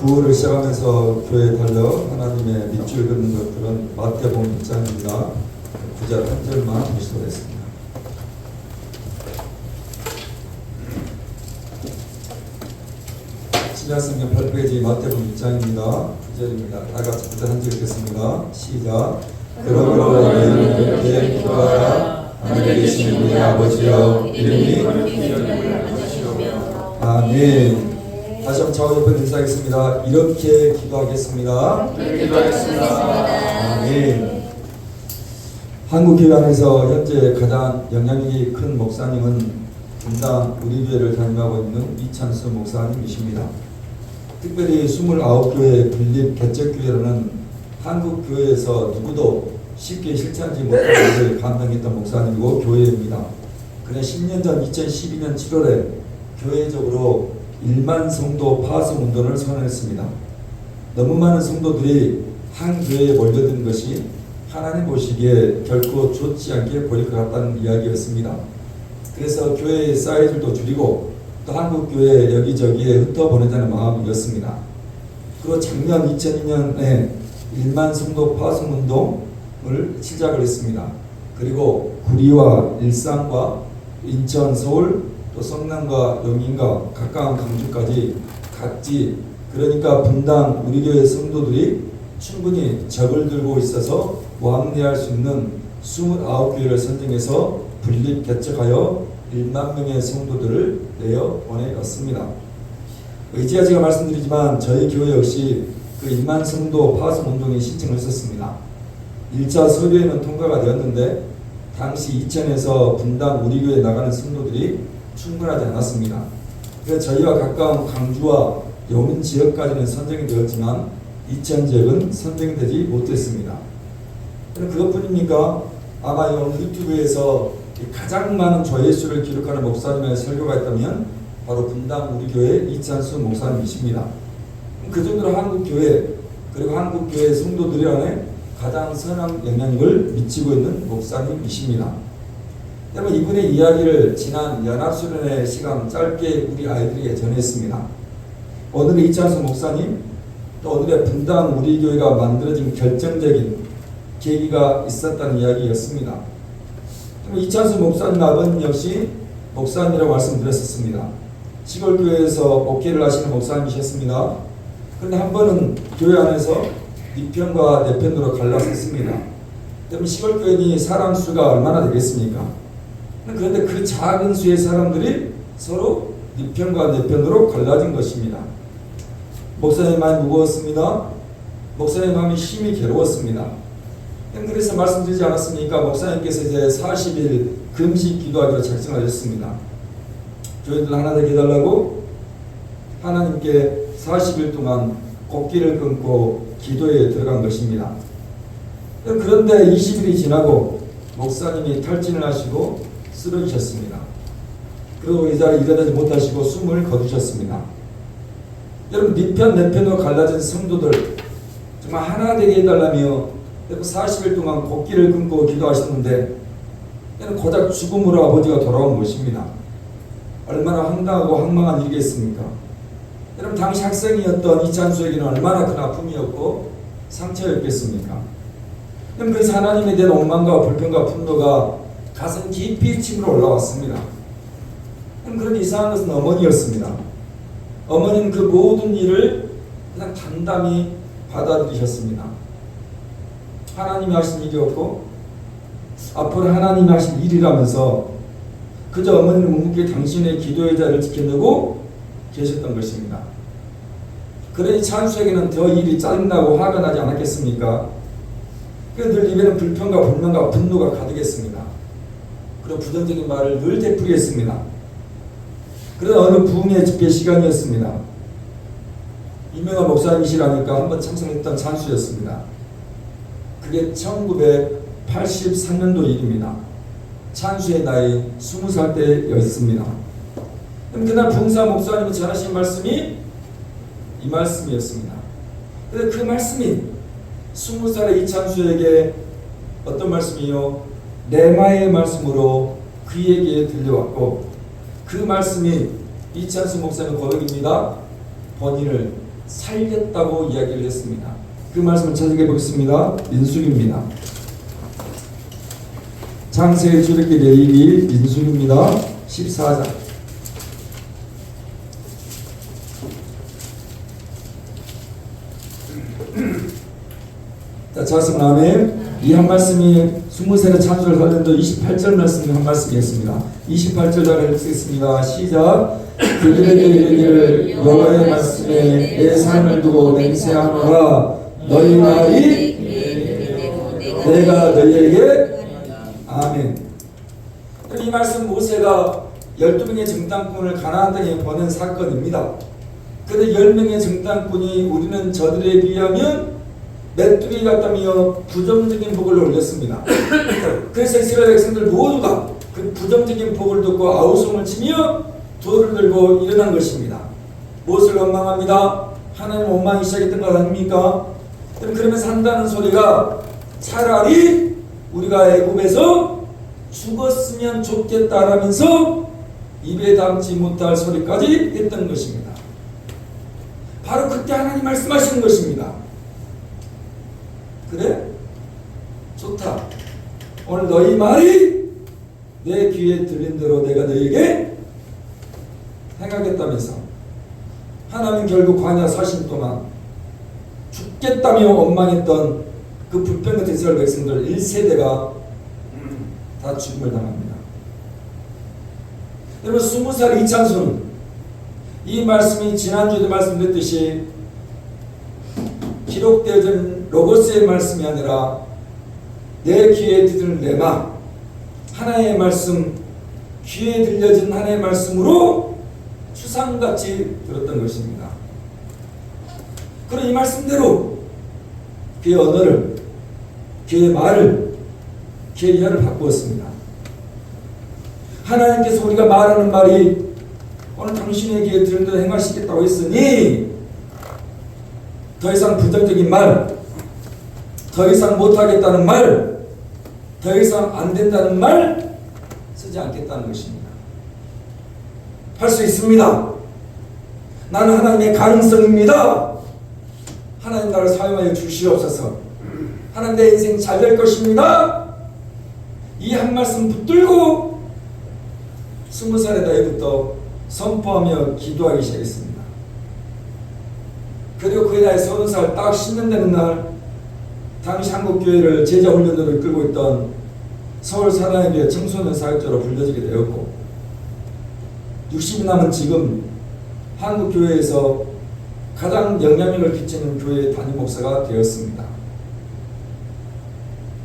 9월을 시작하면서 교회에 달려 하나님의 밑줄 긋는 것들은 마태복음 1장입니다. 9절 한 절만 보시겠습니다. 신약성경 8페이지 마태복음 1장입니다. 9절입니다. 다 같이 9절 한 절 읽겠습니다. 시작. 그러므로 너희는 이렇게 기도하라. 하늘에 계신 우리 아버지여 이름이 거룩히 여김을 받으시오며. 아멘. 다시 한번 저와 옆에 인사하겠습니다. 이렇게 기도하겠습니다. 이렇게 기도하겠습니다. 아멘. 한국교회 안에서 현재 가장 영향력이 큰 목사님은 분당 우리 교회를 담임하고 있는 이찬수 목사님이십니다. 특별히 29교회 분립 개척교회라는 한국교회에서 누구도 쉽게 실천하지 못한 일을 감당했던 목사님이고 교회입니다. 그는 10년 전 2012년 7월에 교회적으로 1만 성도 파송 운동을 선언했습니다. 너무 많은 성도들이 한 교회에 몰려든 것이 하나님 보시기에 결코 좋지 않게 보일 것 같다는 이야기였습니다. 그래서 교회의 사이즈도 줄이고 또 한국 교회 여기저기에 흩어보내자는 마음이었습니다. 그리고 작년 2002년에 1만 성도 파송 운동을 시작을 했습니다. 그리고 구리와 일산과 인천, 서울 또 성남과 용인과 가까운 강주까지 각지 그러니까 분당 우리 교회 성도들이 충분히 적을 들고 있어서 왕래할 수 있는 29교회를 선정해서 분립 개척하여 1만 명의 성도들을 내어 보내었습니다. 의지가 제가 말씀드리지만 저희 교회 역시 그 1만 성도 파송 운동에 신청을 했었습니다. 1차 서류에는 통과가 되었는데 당시 이천에서 분당 우리 교회에 나가는 성도들이 충분하지 않았습니다. 그래서 저희와 가까운 강주와 용인 지역까지는 선정이 되었지만 이천 지역은 선정이 되지 못했습니다. 그것뿐입니까? 아마 오늘 유튜브에서 가장 많은 조회수를 기록하는 목사님의 설교가 있다면 바로 분당 우리 교회 이찬수 목사님이십니다. 그 정도로 한국 교회 그리고 한국 교회 성도들 안에 가장 선한 영향력을 미치고 있는 목사님이십니다. 여러분 이분의 이야기를 지난 연합수련회 시간 짧게 우리 아이들에게 전했습니다. 오늘의 이찬수 목사님 또 오늘의 분당 우리 교회가 만들어진 결정적인 계기가 있었다는 이야기였습니다. 이찬수 목사님 아버님 역시 목사님이라고 말씀드렸었습니다. 시골교회에서 목회를 하시는 목사님이셨습니다. 그런데 한 번은 교회 안에서 네 편과 내 편으로 갈라섰습니다. 그럼 시골교회니 사람 수가 얼마나 되겠습니까? 그런데 그 작은 수의 사람들이 서로 네 편과 내 편으로 갈라진 것입니다. 목사님 마음이 무거웠습니다. 목사님 마음이 힘이 괴로웠습니다. 그래서 말씀드리지 않았습니까? 목사님께서 이제 40일 금식 기도하기로 작정하셨습니다. 교인들 하나 되게 해달라고 하나님께 40일 동안 곡기를 끊고 기도에 들어간 것입니다. 그런데 20일이 지나고 목사님이 탈진을 하시고 쓰러지셨습니다. 그리고 이 자리에 일어나지 못하시고 숨을 거두셨습니다. 여러분 네 편 내 편으로 갈라진 성도들 정말 하나 되게 해달라며 40일 동안 곡기를 끊고 기도하셨는데 고작 죽음으로 아버지가 돌아온 것입니다. 얼마나 황당하고 황망한 일이겠습니까? 여러분 당시 학생이었던 이찬수에게는 얼마나 큰 아픔이었고 상처였겠습니까? 그래서 하나님에 대한 원망과 불평과 분노가 가슴 깊이 침으로 올라왔습니다. 그런데 이상한 것은 어머니였습니다. 어머니는 그 모든 일을 그냥 담담히 받아들이셨습니다. 하나님이 하신 일이었고 앞으로 하나님이 하신 일이라면서 그저 어머니는 묵묵히 당신의 기도의 자리를 지켜내고 계셨던 것입니다. 그러니 찬수에게는 더 일이 짜증나고 화가 나지 않았겠습니까? 늘 입에는 불평과 불만과 분노가 가득했습니다. 그런 부정적인 말을 늘 되풀이했습니다. 그러다 어느 부흥의 집회 시간이었습니다. 유명한 목사님이시라니까 한번 참석했던 찬수였습니다. 그게 1983년도 일입니다. 찬수의 나이 20살 때였습니다. 그날 부흥사 목사님이 전하신 말씀이 이 말씀이었습니다. 그런데 그 말씀이 20살의 이찬수에게 어떤 말씀이요? 레마의 말씀으로 그에게 들려왔고 그 말씀이 이찬수 목사님 고백입니다. 본인을 살렸다고 이야기를 했습니다. 그 말씀을 찾아게 보겠습니다. 민수기입니다. 창세기 출애굽기 레위기 민수기입니다. 14장. 자, 자씀 아멘. 이 한 말씀이 20세의 창조를 관련된 28절 말씀의 한 말씀이었습니다. 28절 잘 읽겠습니다. 시작. 그들에게 이르기를 여호와의 말씀에 내 삶을 두고 맹세하노라. 너희 말이 내가 너희에게 아멘. 이 말씀 모세가 12명의 정탐꾼을 가나안 땅에 보낸 사건입니다. 그런데 10명의 정탐꾼이 우리는 저들에 비하면 메뚜기 같다며 부정적인 복을 올렸습니다. 그래서 이스라엘 백성들 모두가 그 부정적인 복을 듣고 아우성을 치며 돌을 들고 일어난 것입니다. 무엇을 원망합니다? 하나님 원망이 시작했던 것 아닙니까? 그러면서 한다는 소리가 차라리 우리가 애굽에서 죽었으면 좋겠다라면서 입에 담지 못할 소리까지 했던 것입니다. 바로 그때 하나님 말씀하시는 것입니다. 그래? 좋다. 오늘 너희 말이 내 귀에 들린 대로 내가 너희에게 행하겠다면서 하나님 결국 광야 40년 동안 죽겠다며 원망했던 그 불평 같은 이스라엘 백성들 1세대가 다 죽음을 당합니다. 여러분 20살 이창수는 이 말씀이 지난주에도 말씀드렸듯이 기록되어진 로고스의 말씀이 아니라 내 귀에 들리는 레마 하나의 말씀 귀에 들려진 하나의 말씀으로 추상같이 들었던 것입니다. 그런 이 말씀대로 그의 언어를 그의 말을 그의 혀를 바꾸었습니다. 하나님께서 우리가 말하는 말이 오늘 당신의 귀에 들은 대로 행하시겠다고 했으니 더 이상 부정적인 말, 더 이상 못하겠다는 말, 더 이상 안 된다는 말 쓰지 않겠다는 것입니다. 할 수 있습니다. 나는 하나님의 가능성입니다. 하나님 나를 사용하여 주시옵소서. 하나님 내 인생 잘 될 것입니다. 이 한 말씀 붙들고 20살의 나이부터 선포하며 기도하기 시작했습니다. 그리고 그의 나이 30살 딱 10년 되는 날 당시 한국교회를 제자훈련으로 이끌고 있던 서울 사랑의교회 청소년 사역자로 불려지게 되었고 60이 남은 지금 한국교회에서 가장 영향력을 끼치는 교회 담임 목사가 되었습니다.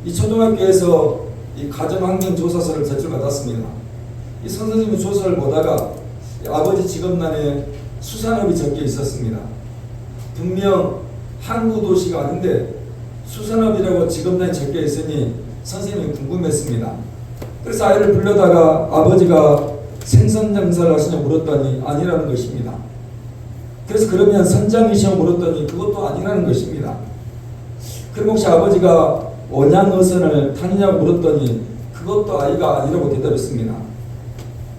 이 초등학교에서 이 가정환경조사서를 제출받았습니다. 이 선생님이 조사를 보다가 아버지 직업란에 수산업이 적혀 있었습니다. 분명 항구 도시가 아닌데 수산업이라고 직업란에 적혀 있으니 선생님이 궁금했습니다. 그래서 아이를 불러다가 아버지가 생선 장사를 하시냐고 물었더니 아니라는 것입니다. 그래서 그러면 선장이시냐고 물었더니 그것도 아니라는 것입니다. 그럼 혹시 아버지가 원양어선을 타느냐고 물었더니 그것도 아이가 아니라고 대답했습니다.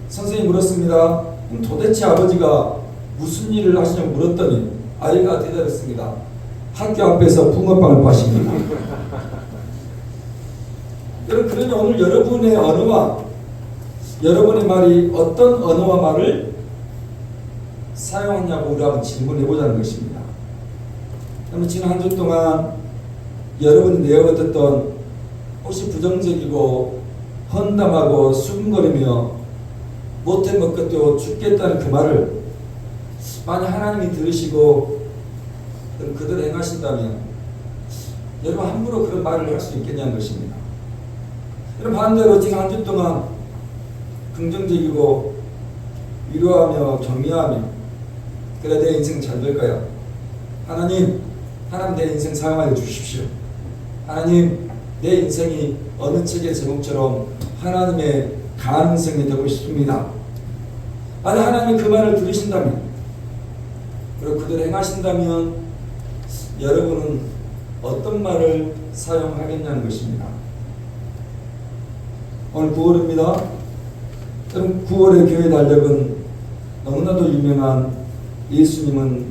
선생님이 물었습니다. 그럼 도대체 아버지가 무슨 일을 하시냐고 물었더니 아이가 대답했습니다. 학교 앞에서 붕어빵을 파십니다. 여러분 그러니 오늘 여러분의 언어와 여러분의 말이 어떤 언어와 말을 사용하냐고 우리 한번 질문해 보자는 것입니다. 그러면 지난 한 주 동안 여러분이 내어받았던 혹시 부정적이고 헌담하고 수근거리며 못해 먹겠다고 죽겠다는 그 말을 만약 하나님이 들으시고 그대로 행하신다면 여러분 함부로 그런 말을 할 수 있겠냐는 것입니다. 여러분 반대로 지금 한 주 동안 긍정적이고 위로하며 격려하며 그래 내 인생 잘 될 거야. 하나님 내 인생 사용하여 주십시오. 하나님 내 인생이 어느 책의 제목처럼 하나님의 가능성이 되고 싶습니다. 만약 하나님이 그 말을 들으신다면 그리고 그대로 행하신다면 여러분은 어떤 말을 사용하겠냐는 것입니다. 오늘 9월입니다. 여러분 9월의 교회 달력은 너무나도 유명한 예수님은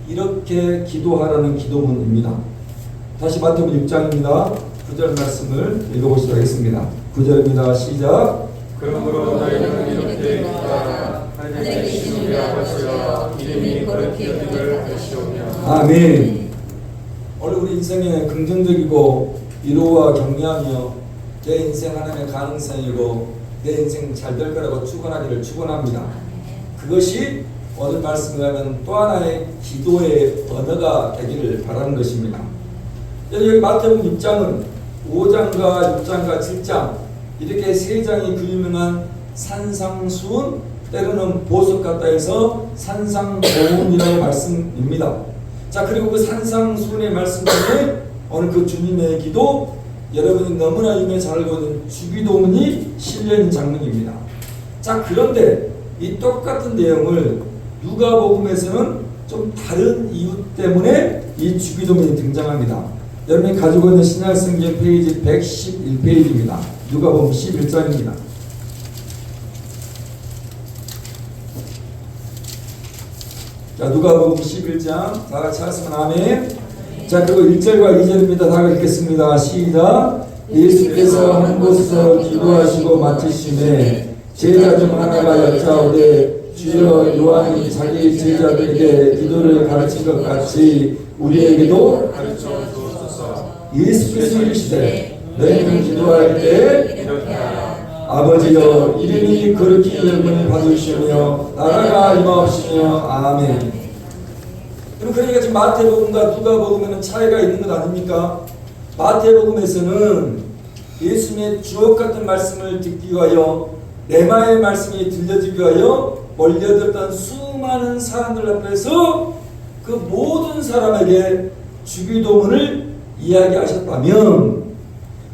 이렇게 기도하라는 기도문입니다. 다시 마태복음 6장입니다. 9절 말씀을 읽어보시도록 하겠습니다. 9절입니다. 시작. 그러므로 너희는 이렇게 기도하라. 하늘에 계신 우리 아버지여 이름이 거룩히 여김을 받으시오며. 아멘. 오늘 우리 인생에 긍정적이고 위로와 격려하며 내 인생 하나님의 가능성이고 내 인생 잘 될 거라고 축원하기를 축원합니다. 그것이 오늘 말씀에 하면 또 하나의 기도의 언어가 되기를 바라는 것입니다. 여기 마태복음 6장은 5장과 6장과 7장 이렇게 세 장이 그 유명한 산상수훈 때로는 보석 같다 해서 산상보훈이라는 말씀입니다. 자, 그리고 그 산상수훈의 말씀 중에 오늘 그 주님의 기도, 여러분이 너무나 유명히 잘 알고 있는 주기도문이 실려있는 장면입니다. 자, 그런데 이 똑같은 내용을 누가복음에서는 좀 다른 이유 때문에 이 주기도문이 등장합니다. 여러분이 가지고 있는 신약성경 페이지 111페이지입니다. 누가복음 11장입니다. 자, 누가복음 11장 다 같이 하시면 아멘. 자, 그리고 1절과 2절입니다. 다 읽겠습니다. 시작. 예수께서 한 곳에서 기도하시고 마치심에 제자 중 하나가 여짜오되 주여 요한이 자기 제자들에게 기도를 가르친 것 같이 우리에게도 가르쳐 주옵소서. 예수께서 이르시되 너희는 기도할 때 이렇게 하라. 아버지여 이름이 거룩히 여김을 받으시오며 나라가 임하옵시며 아멘. 그러니까 지금 마태복음과 누가복음에는 차이가 있는 것 아닙니까? 마태복음에서는 예수님의 주옥같은 말씀을 듣기 위하여 레마의 말씀이 들려지기 위하여 몰려들었던 수많은 사람들 앞에서 그 모든 사람에게 주기도문을 이야기하셨다면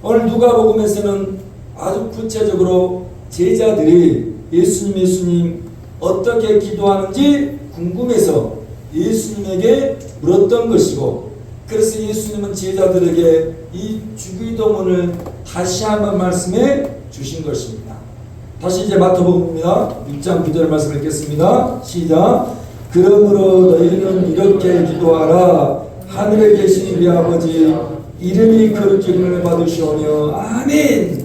오늘 누가복음에서는 아주 구체적으로 제자들이 예수님 어떻게 기도하는지 궁금해서 예수님에게 물었던 것이고, 그래서 예수님은 제자들에게 이 주기도문을 다시 한번 말씀해 주신 것입니다. 다시 이제 마태복음입니다. 6장 9절 말씀 읽겠습니다. 시작. 그러므로 너희는 이렇게 기도하라. 하늘에 계신 우리 아버지 이름이 거룩히 여김을 받으시오며 아멘.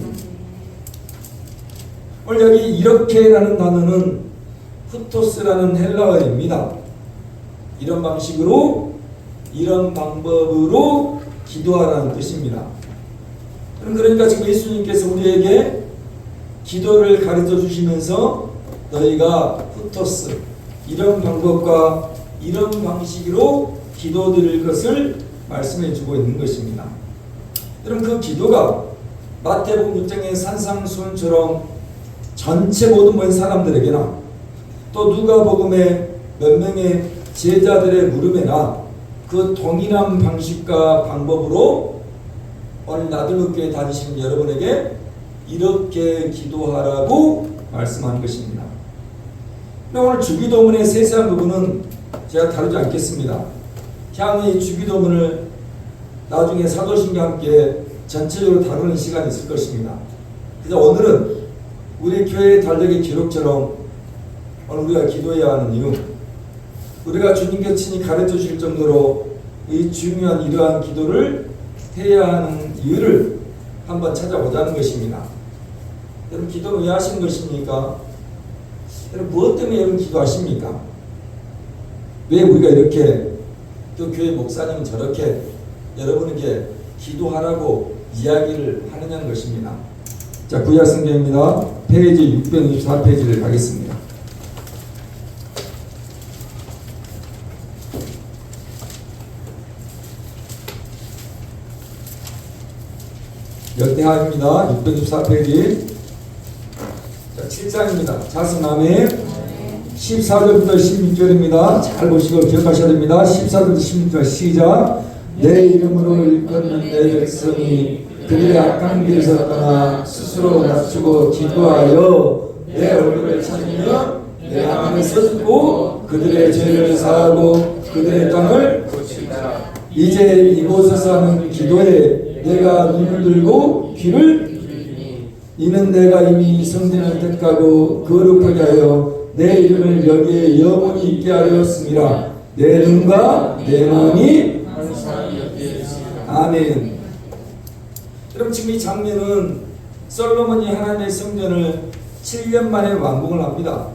오늘 여기 이렇게라는 단어는 후토스라는 헬라어입니다. 이런 방식으로 이런 방법으로 기도하라는 뜻입니다. 그러니까 지금 예수님께서 우리에게 기도를 가르쳐 주시면서 너희가 후토스 이런 방법과 이런 방식으로 기도드릴 것을 말씀해 주고 있는 것입니다. 여러분 그 기도가 마태복음 6장의 산상수훈처럼 전체 모든 사람들에게나 또 누가복음의 몇 명의 제자들의 물음에나 그 동일한 방식과 방법으로 오늘 나들목교회 다니시는 여러분에게 이렇게 기도하라고 말씀하는 것입니다. 오늘 주기도문의 세세한 부분은 제가 다루지 않겠습니다. 향후 이 주기도문을 나중에 사도신과 함께 전체적으로 다루는 시간이 있을 것입니다. 그래서 오늘은 우리 교회의 달력의 기록처럼 오늘 우리가 기도해야 하는 이유, 우리가 주님께 친히 가르쳐 주실 정도로 이 중요한 이러한 기도를 해야 하는 이유를 한번 찾아보자는 것입니다. 여러분 기도는 왜 하시는 것입니까? 여러분 무엇 때문에 여러분 기도하십니까? 왜 우리가 이렇게 또 교회 목사님은 저렇게 여러분에게 기도하라고 이야기를 하느냐는 것입니다. 자, 구약 성경입니다. 페이지 664페이지를 가겠습니다. 역대하입니다. 664페이지. 자, 7장입니다. 자수남의 14절부터 16절입니다. 잘 보시고 기억하셔야 됩니다. 14절부터 16절 시작. 내 이름으로 일컫는 내 백성이 그들의 악한 길에서 떠나 스스로 낮추고 기도하여 내 얼굴을 찾으며 내 하나님에서 듣고 그들의 죄를 사하고 그들의 땅을 고치리라. 이제 이곳에서 하는 기도에 내가 눈을 들고 귀를 이는 내가 이미 성전을 택하고 거룩하게 하여 내 이름을 여기에 영원히 있게 하였습니다. 내 눈과 내 몸이 항상 곁에 있으리라. 아멘. 여러분 지금 이 장면은 솔로몬이 하나님의 성전을 7년 만에 완공을 합니다.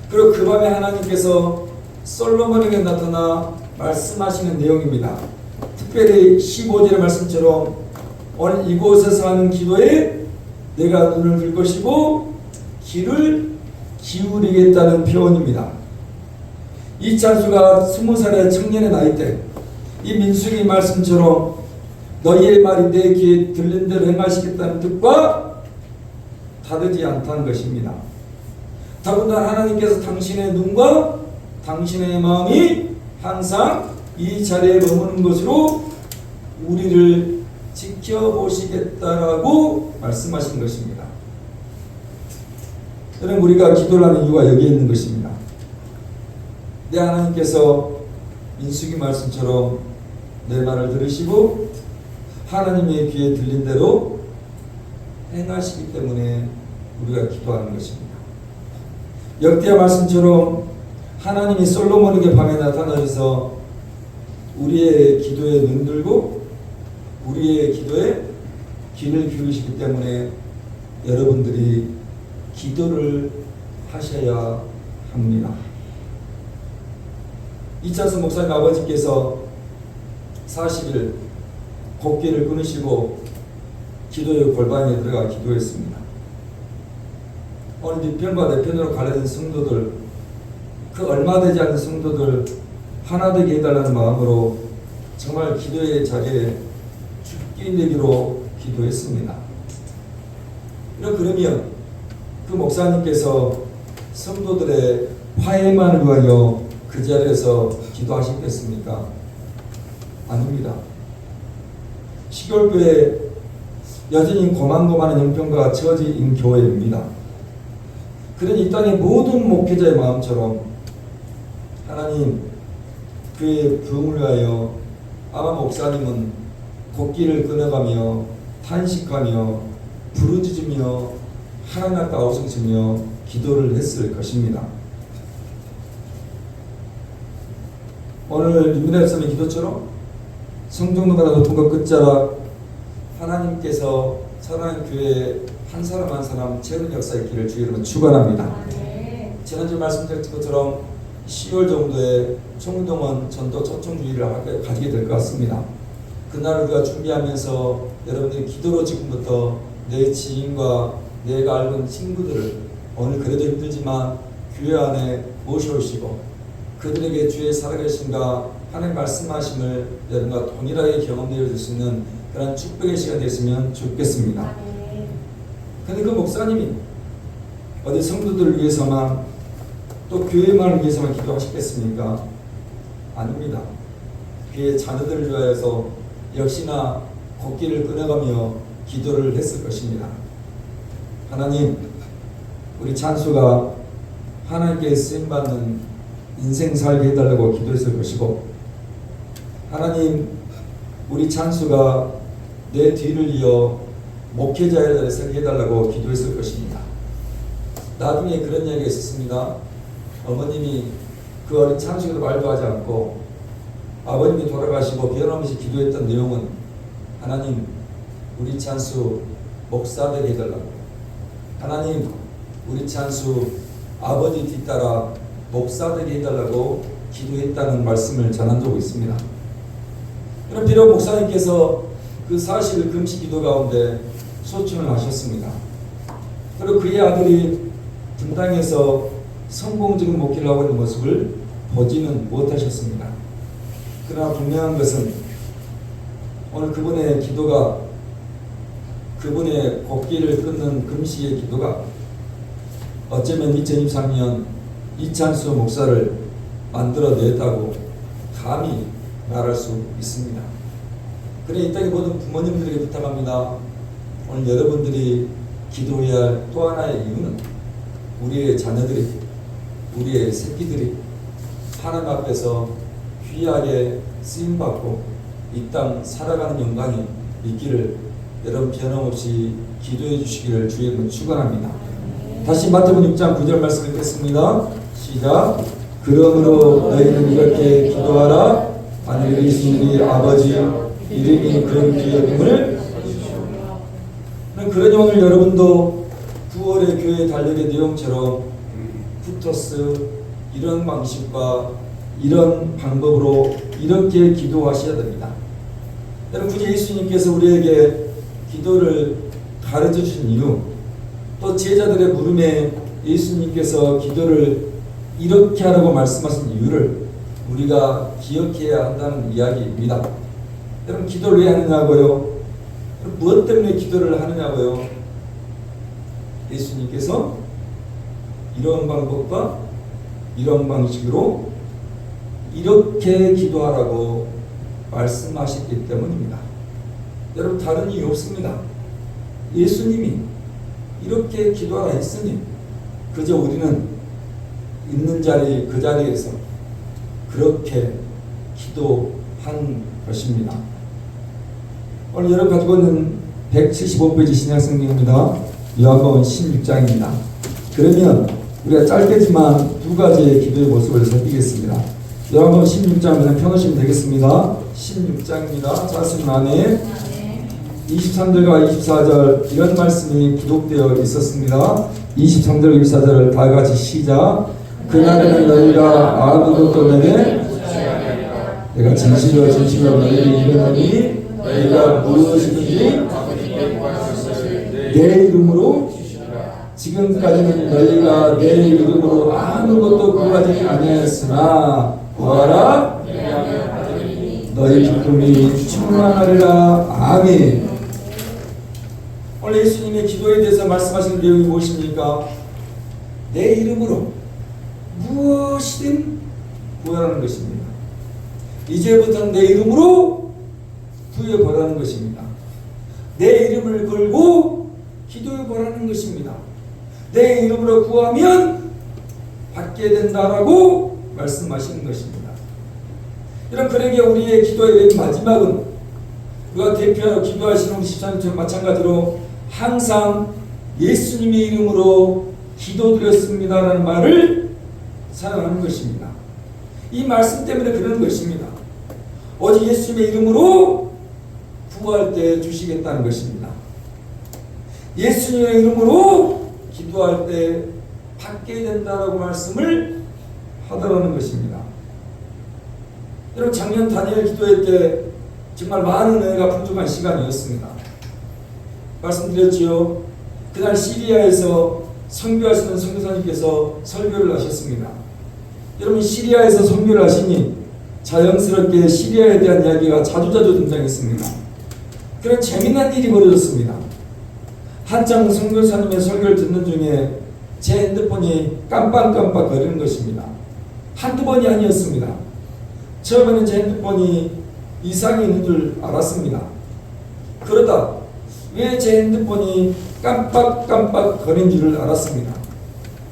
그리고 그 밤에 하나님께서 솔로몬에게 나타나 말씀하시는 내용입니다. 특별히 15절의 말씀처럼 오늘 이곳에서 하는 기도에 내가 눈을 들 것이고 귀를 기울이겠다는 표현입니다. 이 찬수가 20살의 청년의 나이 때 이 민수기 말씀처럼 너희의 말이 내 귀에 들린 대로 행하시겠다는 뜻과 다르지 않다는 것입니다. 더군다나 하나님께서 당신의 눈과 당신의 마음이 항상 이 자리에 머무는 것으로 우리를 지켜보시겠다라고 말씀하신 것입니다. 여러분 우리가 기도를 하는 이유가 여기에 있는 것입니다. 내 하나님께서 민수기 말씀처럼 내 말을 들으시고 하나님의 귀에 들린 대로 행하시기 때문에 우리가 기도하는 것입니다. 역대하 말씀처럼 하나님이 솔로몬에게 밤에 나타나셔서 우리의 기도에 눈들고 우리의 기도에 귀를 기울이시기 때문에 여러분들이 기도를 하셔야 합니다. 이찬수 목사님 아버지께서 40일 곡기를 끊으시고 기도의 골방에 들어가 기도했습니다. 오늘 뒤편과 내편으로 갈라진 성도들, 그 얼마 되지 않은 성도들 하나 되게 해달라는 마음으로 정말 기도의 자리에 죽기 내기로 기도했습니다. 그러면 그 목사님께서 성도들의 화해만을 위하여 그 자리에서 기도하시겠습니까? 아닙니다. 시골교회 여전히 고만고만한 형편과 처지인 교회입니다. 그러니 이 땅의 모든 목회자의 마음처럼 하나님 교회의 부흥을 위하여 아마 목사님은 곡기를 끊어가며 탄식하며 부르짖으며 하나님 앞에 아우성치며 기도를 했을 것입니다. 오늘 윤민아 목사님의 기도처럼 성정도마다 높은 것 끝자락 하나님께서 사랑하는 교회에 한 사람 한 사람 새로운 역사의 길을 주의 이름으로 축원합니다. 지난주 말씀드렸던 것처럼 10월 정도에 총동원 전도 초청주의를 가지게 될 것 같습니다. 그날을 우리가 준비하면서 여러분들이 기도로 지금부터 내 지인과 내가 알고 있는 친구들을 오늘 그래도 힘들지만 교회 안에 모셔오시고 그들에게 주의 살아계심과 하나님 말씀하심을 여러분과 동일하게 경험되어 줄 수 있는 그런 축복의 시간이 됐으면 좋겠습니다. 근데 그 목사님이 어디 성도들을 위해서만 또 교회만을 위해서만 기도하시겠습니까? 아닙니다. 교회 자녀들을 위하여서 역시나 곡기를 끊어가며 기도를 했을 것입니다. 하나님, 우리 찬수가 하나님께 쓰임받는 인생 살게 해달라고 기도했을 것이고, 하나님, 우리 찬수가 내 뒤를 이어 목회자의 자리에 서게 해달라고 기도했을 것입니다. 나중에 그런 이야기가 있었습니다. 어머님이 그 어린 찬수에도 말도 하지 않고 아버님이 돌아가시고 변함없이 기도했던 내용은 하나님, 우리 찬수 목사 되게 해달라고, 하나님, 우리 찬수 아버지 뒤따라 목사 되게 해달라고 기도했다는 말씀을 전한 적이 있습니다. 그럼 비록 목사님께서 그 40일 금식 기도 가운데 소충을 하셨습니다. 그리고 그의 아들이 분당에서 성공적인 목회를 하고 있는 모습을 보지는 못하셨습니다. 그러나 분명한 것은 오늘 그분의 기도가, 그분의 곡기를 끊는 금식의 기도가 어쩌면 2023년 이찬수 목사를 만들어냈다고 감히 말할 수 있습니다. 그래 이 땅의 모든 부모님들에게 부탁합니다. 오늘 여러분들이 기도해야 할 또 하나의 이유는 우리의 자녀들이, 우리의 새끼들이 하나님 앞에서 귀하게 쓰임받고 이 땅 살아가는 영광이 있기를 여러분 변함없이 기도해 주시기를 주의 이름으로 축원합니다. 다시 마태복음 6장 9절 말씀 읽겠습니다. 시작. 그러므로 너희는 이렇게 기도하라. 하늘에 계신 우리 아버지 이름이 거룩히 여김을. 그러니 오늘 여러분도 9월의 교회 달력의 내용처럼 푸터스 이런 방식과 이런 방법으로 이렇게 기도하셔야 됩니다. 여러분, 굳이 예수님께서 우리에게 기도를 가르쳐 주신 이유, 또 제자들의 물음에 예수님께서 기도를 이렇게 하라고 말씀하신 이유를 우리가 기억해야 한다는 이야기입니다. 여러분, 기도를 왜 하느냐고요? 무엇 때문에 기도를 하느냐고요? 예수님께서 이런 방법과 이런 방식으로 이렇게 기도하라고 말씀하셨기 때문입니다. 여러분, 다른 이유 없습니다. 예수님이 이렇게 기도하라 했으니 그저 우리는 있는 자리 그 자리에서 그렇게 기도한 것입니다. 오늘 여러분 가지고 있는 175페이지 신약성경입니다. 요한복음 16장입니다. 그러면 우리가 짧게지만 두 가지의 기도의 모습을 살피겠습니다. 요한복음 16장을 펴놓으시면 되겠습니다. 16장입니다. 자신 안에 23절과 24절 이런 말씀이 기록되어 있었습니다. 23절 24절을 다 같이 시작. 그날에는 너희가 아무것도 내가 진실로 너희에게 이르노니 너희가 무엇이든지 내 이름으로, 지금까지는 너희가 내 이름으로 아무것도 구하지 아니하였으나 구하라 너희 기쁨이 충만하리라. 아멘. 오늘 예수님의 기도에 대해서 말씀하시는 내용이 무엇입니까? 내 이름으로 무엇이든 구하라는 것입니다. 이제부터는 내 이름으로 구해보라는 것입니다. 내 이름을 걸고 기도해보라는 것입니다. 내 이름으로 구하면 받게 된다라고 말씀하시는 것입니다. 이런 그러기에 우리의 기도의 마지막은 우리가 대표하여 기도하시는 집사님처럼 마찬가지로 항상 예수님의 이름으로 기도드렸습니다라는 말을 사용하는 것입니다. 이 말씀 때문에 그러는 것입니다. 오직 예수님의 이름으로 구할 때 주시겠다는 것입니다. 예수님의 이름으로 기도할 때 받게 된다라고 말씀을 하더라는 것입니다. 여러분, 작년 다니엘 기도회 때 정말 많은 은혜가 풍족한 시간이었습니다. 말씀드렸지요. 그날 시리아에서 선교하시는 선교사님께서 설교를 하셨습니다. 여러분, 시리아에서 선교를 하시니 자연스럽게 시리아에 대한 이야기가 자주자주 등장했습니다. 그런 재미난 일이 벌어졌습니다. 한창 선교사님의 설교를 듣는 중에 제 핸드폰이 깜빡깜빡 거리는 것입니다. 한두 번이 아니었습니다. 처음에는 제 핸드폰이 이상이 있는 줄 알았습니다. 그러다 왜 제 핸드폰이 깜빡깜빡 거린 줄을 알았습니다.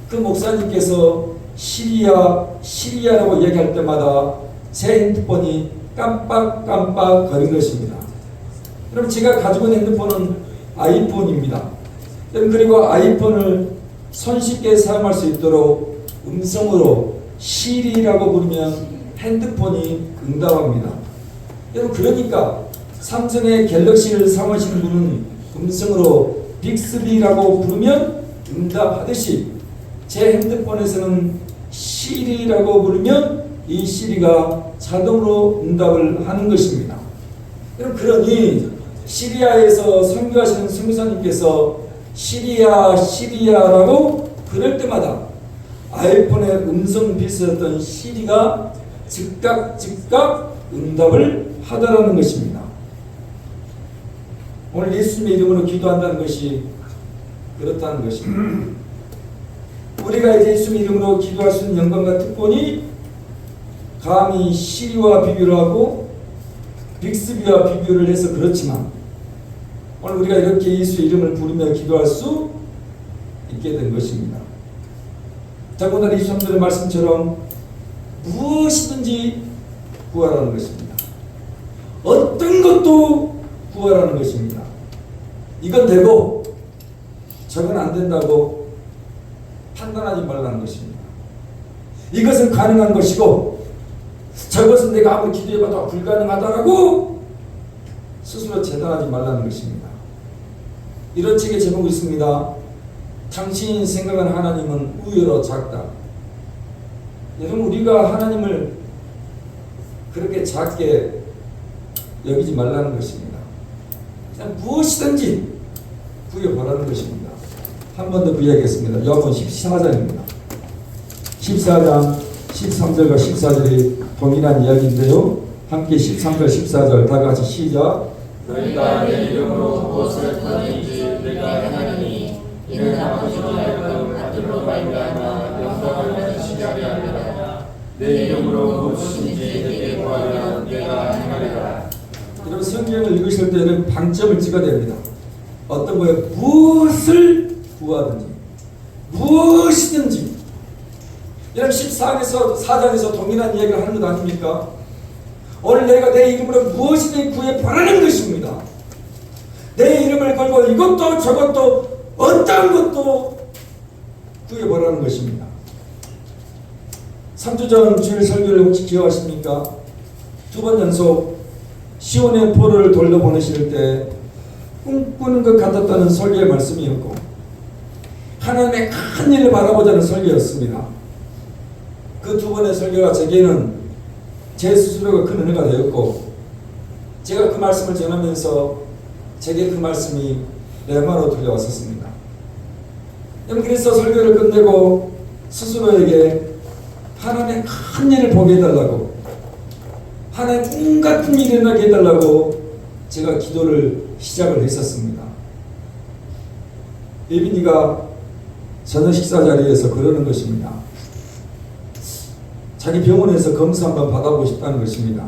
그 목사님께서 시리아라고 얘기할 때마다 제 핸드폰이 깜빡깜빡 거린 것입니다. 여러분, 제가 가지고 있는 핸드폰은 아이폰입니다. 여러분, 그리고 아이폰을 손쉽게 사용할 수 있도록 음성으로 시리라고 부르면 핸드폰이 응답합니다. 여러분, 그러니까 삼성의 갤럭시를 사용하시는 분은 음성으로 빅스비라고 부르면 응답하듯이 제 핸드폰에서는 시리라고 부르면 이 시리가 자동으로 응답을 하는 것입니다. 여러분, 그러니 시리아에서 선교하시는 선교사님께서 시리아라고 그럴 때마다 아이폰의 음성 비슷했던 시리가 즉각 응답을 하더라는 것입니다. 오늘 예수님의 이름으로 기도한다는 것이 그렇다는 것입니다. 우리가 이제 예수님의 이름으로 기도할 수 있는 영광과 특권이 감히 시리와 비교를 하고 빅스비와 비교를 해서 그렇지만 오늘 우리가 이렇게 예수의 이름을 부르며 기도할 수 있게 된 것입니다. 더군다나 23절의 말씀처럼 무엇이든지 구하라는 것입니다. 어떤 것도 구하라는 것입니다. 이건 되고 저건 안 된다고 판단하지 말라는 것입니다. 이것은 가능한 것이고 저것은 내가 아무리 기도해봐도 불가능하다라고 스스로 재단하지 말라는 것입니다. 이런 책의 제목이 있습니다. 당신이 생각하는 하나님은 우여로 작다. 여러분, 우리가 하나님을 그렇게 작게 여기지 말라는 것입니다. 그냥 무엇이든지 부여보라는 것입니다. 한 번 더 부여하겠습니다. 요한복음 14장입니다. 14장 13절과 14절이 동일한 이야기인데요. 함께 13절 14절 다 같이 시작. 너희가 내 이름으로 무엇을 구하든지 내가 하나니 이는 아버지로 하여금 아들로 말미암아 영광을 받으시게 하려 함이라. 내 이름으로 무엇이든지 내게 구하면 내가 행하리라. 여러분, 성경을 읽으실 때는 방점을 찍어야 됩니다. 어떤 거에 무엇을 구하든지 무엇이든지. 여러분, 14장에서 동일한 이야기를 하는 것 아닙니까? 오늘 내가 내 이름으로 무엇이든지 구해보라는 것입니다. 내 이름을 걸고 이것도 저것도 어떤 것도 구해보라는 것입니다. 3주 전 주일 설교를 혹시 기억하십니까? 2번 연속 시온의 포로를 돌려보내실 때 꿈꾸는 것 같았다는 설교의 말씀이었고, 하나님의 큰 일을 바라보자는 설교였습니다. 그 두 번의 설교가 제게는 제 스스로가 큰 은혜가 되었고, 제가 그 말씀을 전하면서 제게 그 말씀이 레마로 들려왔었습니다. 그래서 설교를 끝내고 스스로에게 하나님의 큰 일을 보게 해달라고, 하나님 꿈 같은 일이 일어나게 해달라고 제가 기도를 시작을 했었습니다. 예빈이가 저녁 식사 자리에서 그러는 것입니다. 자기 병원에서 검사 한번 받아보고 싶다는 것입니다.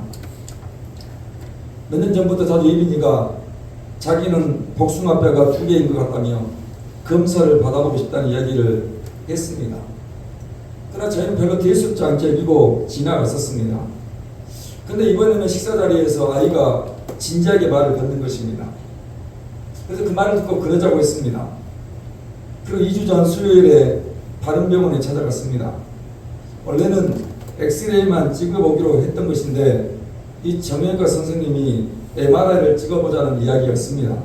몇 년 전부터 자주 예빈이가 자기는 복숭아뼈가 2개인 것 같다며 검사를 받아보고 싶다는 이야기를 했습니다. 그러나 저희는 별로 대수롭지 않게 믿고 지나갔었습니다. 근데 이번에는 식사 자리에서 아이가 진지하게 말을 건넨 것입니다. 그래서 그 말을 듣고 그러자고 했습니다. 그리고 2주 전 수요일에 다른 병원에 찾아갔습니다. 원래는 엑스레이만 찍어보기로 했던 것인데 이 정형외과 선생님이 MRI를 찍어보자는 이야기였습니다.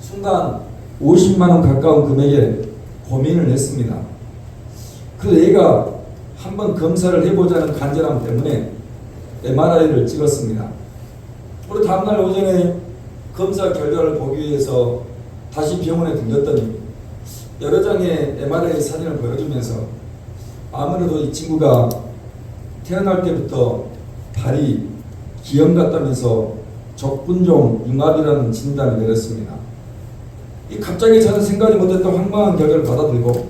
순간 50만 원 가까운 금액에 고민을 했습니다. 그 애가 한번 검사를 해보자는 간절함 때문에 MRI를 찍었습니다. 그리고 다음날 오전에 검사 결과를 보기 위해서 다시 병원에 들렸더니 여러 장의 MRI 사진을 보여주면서 아무래도 이 친구가 태어날 때부터 발이 기형 같다면서 적분종 융합이라는 진단을 내렸습니다. 갑자기 저는 생각지 못했던 황망한 결과를 받아들고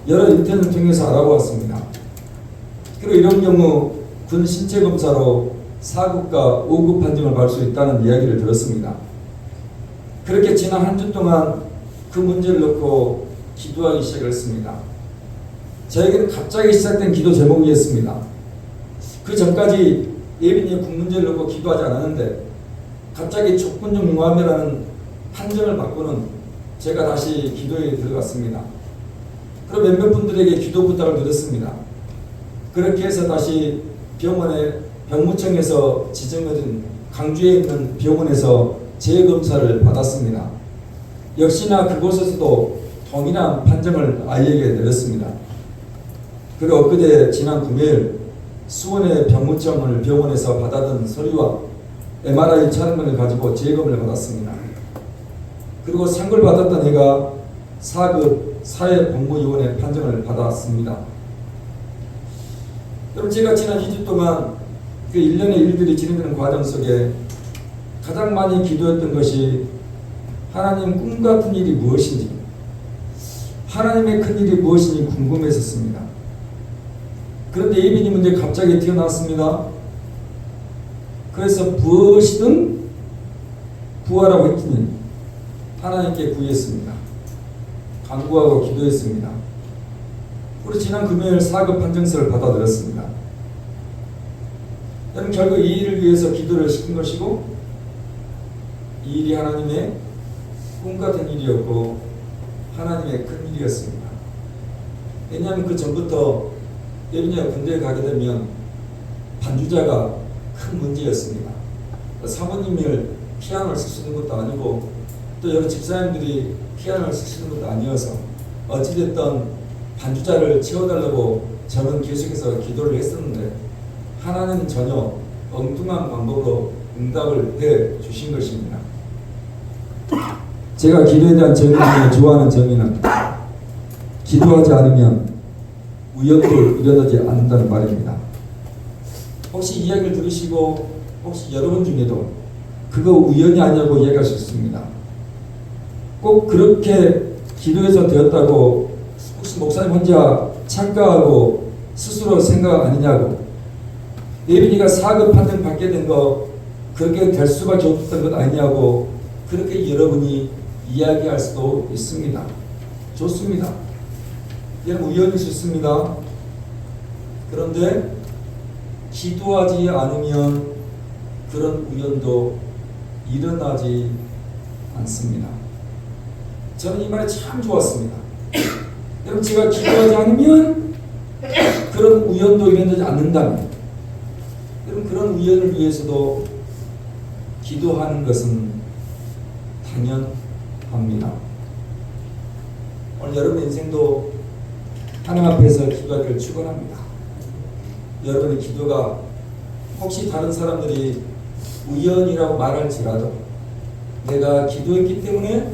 여러 인터넷을 통해서 알아보았습니다. 그리고 이런 경우 군 신체 검사로 4급과 5급 판정을 받을 수 있다는 이야기를 들었습니다. 그렇게 지난 한 주 동안 그 문제를 놓고 기도하기 시작했습니다. 저에게는 갑자기 시작된 기도 제목이었습니다. 그 전까지 예빈이의 군 문제를 놓고 기도하지 않았는데 갑자기 촉분종 융합이라는 판정을 받고는 제가 다시 기도에 들어갔습니다. 그리고 몇몇 분들에게 기도 부탁을 드렸습니다. 그렇게 해서 다시 병원에 병무청에서 지정해준 강주에 있는 병원에서 재검사를 받았습니다. 역시나 그곳에서도 동일한 판정을 아이에게 내렸습니다. 그리고 엊그제 지난 금요일 수원의 병무청을 병원에서 받아든 서류와 MRI 촬영을 가지고 재검을 받았습니다. 그리고 상을 받았던 애가 4급 사회복무요원의 판정을 받았습니다. 그럼 제가 지난 2주 동안 그 일련의 일들이 진행되는 과정 속에 가장 많이 기도했던 것이 하나님 꿈 같은 일이 무엇인지, 하나님의 큰 일이 무엇인지 궁금했었습니다. 그런데 예빈이 문제 갑자기 튀어나왔습니다. 그래서 무엇이든 구하라고 했더니 하나님께 구했습니다. 간구하고 기도했습니다. 그리고 지난 금요일 4급 판정서를 받아들였습니다. 여러분, 결국 이 일을 위해서 기도를 시킨 것이고 이 일이 하나님의 꿈 같은 일이었고 하나님의 큰 일이었습니다. 왜냐하면 그 전부터 예비녀가 군대에 가게 되면 반주자가 큰 문제였습니다. 사모님을 피아노를 쓸 수 있는 것도 아니고 또 여러 집사님들이 피아노를 쓸 수 있는 것도 아니어서 어찌됐든 반주자를 채워달라고 저는 계속해서 기도를 했었는데 하나님은 전혀 엉뚱한 방법으로 응답을 해 주신 것입니다. 제가 기도에 대한 정의 중에 좋아하는 정의는 기도하지 않으면 우연도 일어나지 않는다는 말입니다. 혹시 이야기를 들으시고 혹시 여러분 중에도 그거 우연이 아니냐고 이야기할 수 있습니다. 꼭 그렇게 기도해서 되었다고 혹시 목사님 혼자 착각하고 스스로 생각 아니냐고, 예빈이가 4급 판정 받게 된 거 그렇게 될 수밖에 없었던 것 아니냐고 그렇게 여러분이 이야기할 수도 있습니다. 좋습니다. 여러분 우연일 수 있습니다. 그런데 기도하지 않으면 그런 우연도 일어나지 않습니다. 저는 이 말이 참 좋았습니다. 여러분 제가 기도하지 않으면 그런 우연도 일어나지 않는다면 여러분 그런 우연을 위해서도 기도하는 것은 당연합니다. 오늘 여러분의 인생도 하나님 앞에서 기도하기를 축원합니다. 여러분의 기도가 혹시 다른 사람들이 우연이라고 말할지라도 내가 기도했기 때문에,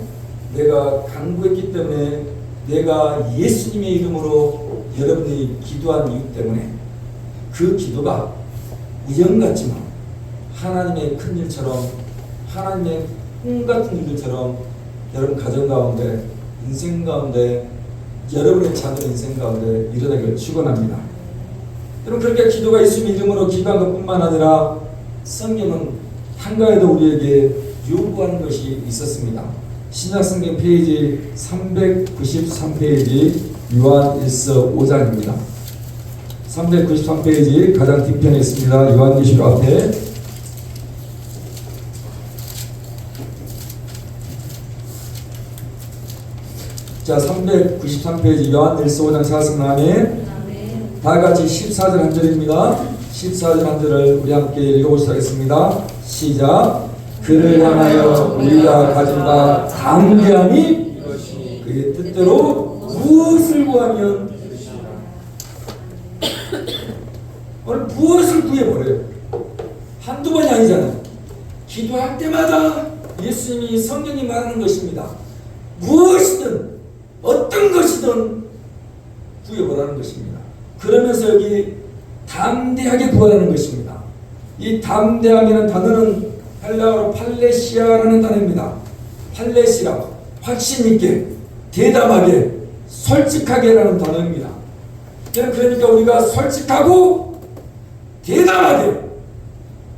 내가 간구했기 때문에, 내가 예수님의 이름으로 여러분이 기도한 이유 때문에 그 기도가 우연 같지만 하나님의 큰 일처럼, 하나님의 꿈 같은 일들처럼 여러분 가정 가운데, 인생 가운데, 여러분의 자녀 인생 가운데 일어나기를 축원합니다. 여러분 그렇게 기도가 예수님 이름으로 기도한 것뿐만 아니라 성경은 한가에도 우리에게 요구하는 것이 있었습니다. 신약성경 페이지 393페이지 요한일서 5장입니다. 393페이지 가장 뒤편에 있습니다. 요한계시록 앞에 자 393페이지 요한일서 5장 4승남에 다같이 14절 한 절입니다. 14절 한 절을 우리 함께 읽어보시도록 하겠습니다. 시작. 그를 향하여 우리가 가진 바 담대함이 그의 뜻대로 무엇을 구하면 오늘 무엇을 구해버려요. 한두 번이 아니잖아요. 기도할 때마다 예수님이 성경이 말하는 것입니다. 무엇이든 어떤 것이든 구해보라는 것입니다. 그러면서 여기 담대하게 구하라는 것입니다. 이 담대함이라는 단어는 헬라어로 팔레시아라는 단어입니다. 팔레시라, 확신 있게, 대담하게, 솔직하게라는 단어입니다. 그러니까 우리가 솔직하고 대담하게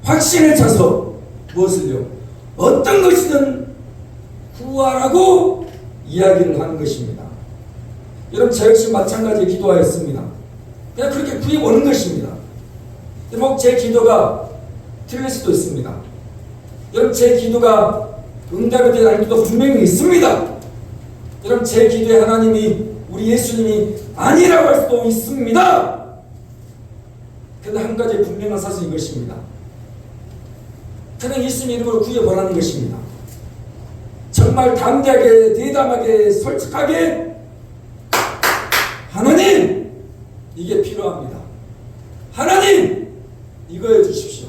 확신에 차서 무엇을요? 어떤 것이든 구하라고 이야기를 하는 것입니다. 여러분 저 역시 마찬가지 기도하였습니다. 그냥 그렇게 구해보는 것입니다. 여러분 제 기도가 틀릴 수도 있습니다. 여러분 제 기도가 응답이 될 날도 분명히 있습니다. 여러분 제 기도에 하나님이 우리 예수님이 아니라고 할 수도 있습니다. 그런데 한 가지 분명한 사실은 이것입니다. 그냥 예수님 이름으로 구해보라는 것입니다. 정말 담대하게, 대담하게, 솔직하게 하나님 이게 필요합니다. 하나님 이거 해주십시오.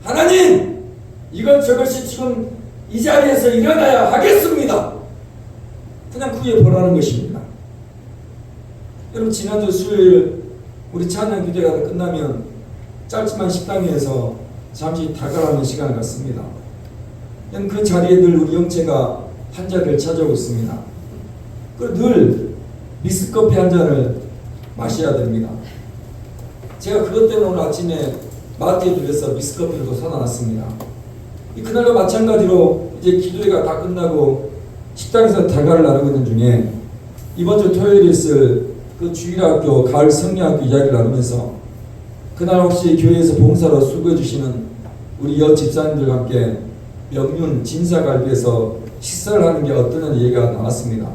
하나님 이것 저것이 지금 이 자리에서 일어나야 하겠습니다. 그냥 구해보라는 것입니다. 여러분 지난주 수요일 우리 찬양 기도가 끝나면 짧지만 식당에서 잠시 다가가는 시간을 갖습니다. 그 자리에 늘 우리 영체가 한 자리를 차지하고 있습니다. 늘 미스커피 한 잔을 마셔야 됩니다. 제가 그것 때문에 오늘 아침에 마트에 들려서 미스커피를 또 사다 놨습니다. 그날과 마찬가지로 이제 기도회가 다 끝나고 식당에서 대화를 나누고 있는 중에 이번 주 토요일에 있을 그 주일학교 가을 성리학교 이야기를 나누면서 그날 혹시 교회에서 봉사로 수고해 주시는 우리 여 집사님들과 함께 명륜 진사갈비에서 식사를 하는 게 어떠냐는 얘기가 나왔습니다.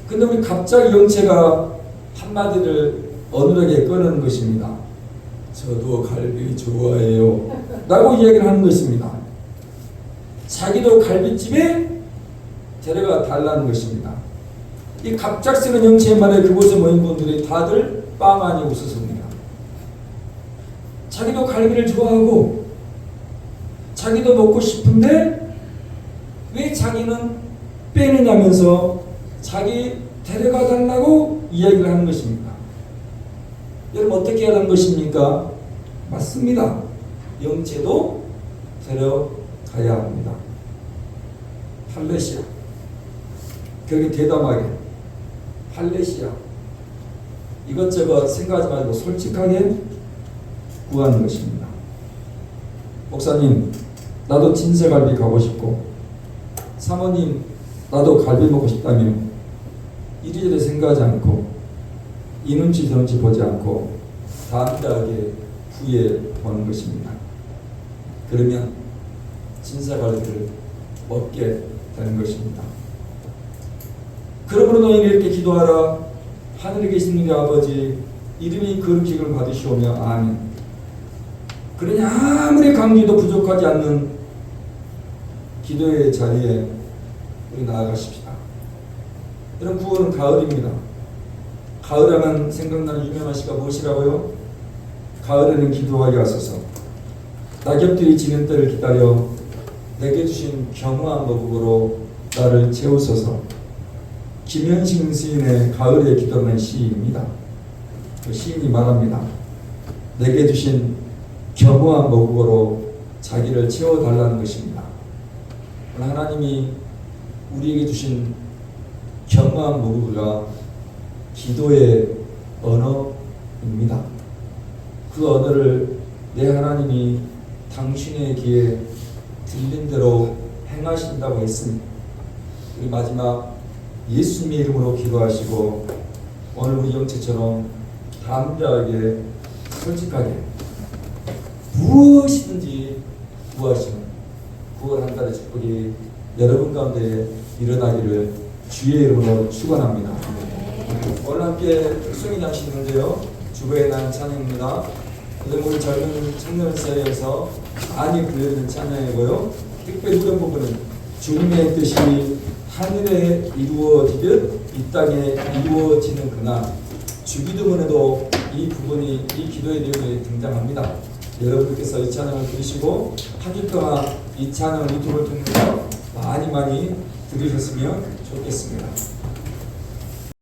근데 우리 갑자기 영체가 한마디를 어눌하게 꺼내는 것입니다. 저도 갈비 좋아해요 라고 이야기를 하는 것입니다. 자기도 갈비집에 데려가 달라는 것입니다. 이 갑작스러운 형체의 말에 그곳에 모인 분들이 다들 빵하니 웃었습니다. 자기도 갈비를 좋아하고 자기도 먹고 싶은데 왜 자기는 빼느냐면서 자기 데려가 달라고 이야기를 하는 것입니다. 여러분 어떻게 해야 하는 것입니까? 맞습니다. 영체도 데려가야 합니다. 할례시야. 그렇게 대담하게 할례시야. 이것저것 생각하지 말고 솔직하게 구하는 것입니다. 목사님 나도 진새갈비 가고 싶고 사모님 나도 갈비 먹고 싶다며 이리저리 생각하지 않고 이 눈치 저 눈치 보지 않고 담대하게 구해 보는 것입니다. 그러면 진새갈비를 먹게 되는 것입니다. 그러므로 너희는 이렇게 기도하라. 하늘에 계신 우리 아버지 이름이 거룩히 기름을 받으시오며 아멘. 그러니 아무리 강조도 부족하지 않는 기도의 자리에 우리 나아가십시다. 이런 구호는 가을입니다. 가을하면 생각나는 유명한 시가 무엇이라고요? 가을에는 기도하게 하소서. 낙엽들이 지는 때를 기다려 내게 주신 겸허한 머국으로 나를 채우소서. 김현식 시인의 가을의 기도라는 시입니다. 그 시인이 말합니다. 내게 주신 겸허한 머국으로 자기를 채워달라는 것입니다. 하나님이 우리에게 주신 겸허한 머국가 기도의 언어입니다. 그 언어를 내 하나님이 당신의 귀에 들린 대로 행하신다고 했으니 우리 마지막 예수님의 이름으로 기도하시고 오늘 우리 영체처럼 담대하게 솔직하게 무엇이든지 구하시는 9월 한 달의 축복이 여러분 가운데 일어나기를 주의 이름으로 축원합니다. 오늘 함께 특송이 잠시 있는데요. 주보에 난 찬양입니다. 우리 젊은 청년 사이에서 많이 불려지는 찬양이고요. 특별히 후렴 부분은 주님의 뜻이 하늘에 이루어지듯 이 땅에 이루어지는 그날 주기도문에도 이 부분이 이 기도의 내용이 등장합니다. 여러분들께서 이 찬양을 들으시고 한 주 동안 이 찬양을 유튜브를 통해서 많이 들으셨으면 좋겠습니다.